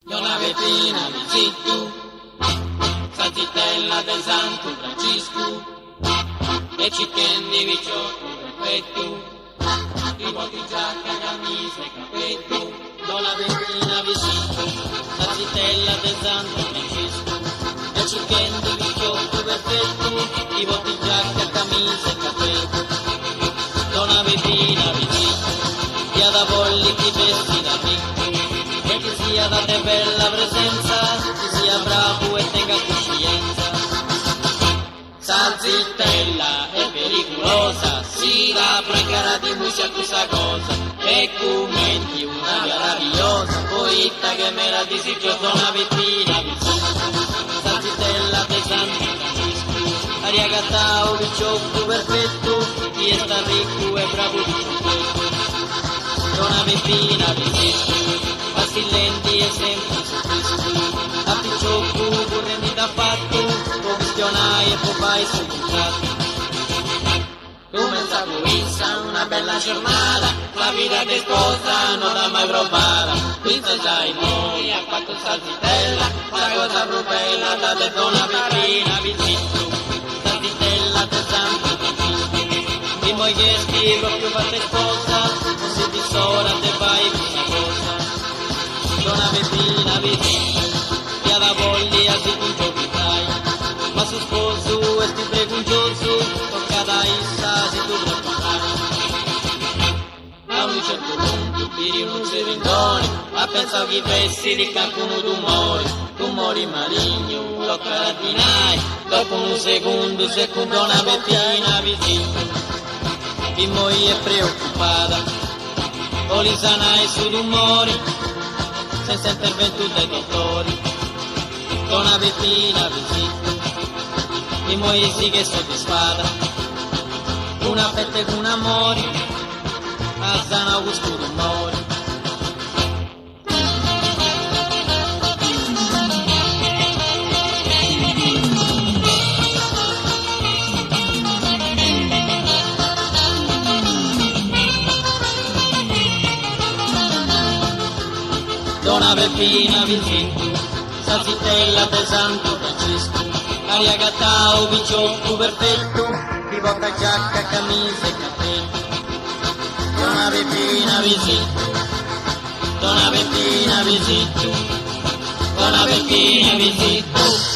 Donna Peppina Visittu, Salsitella del Santo Francisco, e chicken di Viciotto perfetto, i botti giacca, camicia e cappetto. Donna Peppina Visittu, Salsitella del Santo Francisco, e chicken di Viciotto perfetto, i botti giacca, camicia e cappetto. Donna Peppina Visittu, via da polli chi vesti da picco, e che sia da te bella presenza, che sia bravo e tenga coscienza. Salsitella è pericolosa, si la pregherà di muscia questa cosa, e commenti una meravigliosa, poeta che meraviglia Donna Peppina Visittu, Salsitella de Santo Francisco, aria gattao Viciotto perfetto, chi sta ricco e bravo Viciotto. Donna Peppina Visittu, silenti e sempre soffristi, a Picciocco correnti da fatto, commissionai e popai sul contratto. Come s'avvisa una bella giornata, la vita di sposa non l'ha mai provata, pensa sai noi ha fatto Salsitella, la cosa più bella da te Donna Peppina Visittu, Salsitella del Santo Francisco, i mogliesti proprio per te sposa, così di sola te vai una cosa. Donna Peppina Visittu, via da polli a si punto pitai, ma su sposo e sti preguncioso, tocca da issa se tu preparai. A un certo punto piri un serendone, ma pensavo che fessi di qualcuno tu mori marigno, lo carabinai, dopo un secondo Donna Peppina Visittu, chi moglie è preoccupata, polisanai su tumori, senza intervento dai dottori. Donna Peppina Visittu, i mogli sì che soddisfatta, una fetta con un amore, a sana oscuro rumore. Donna Peppina Visittu, Salsitella del Santo Francisco, aria gattao Viciotto perfetto, di bocca giacca, camicia e cappello. Donna Peppina Visittu, Donna Peppina Visittu, Donna Peppina Visittu.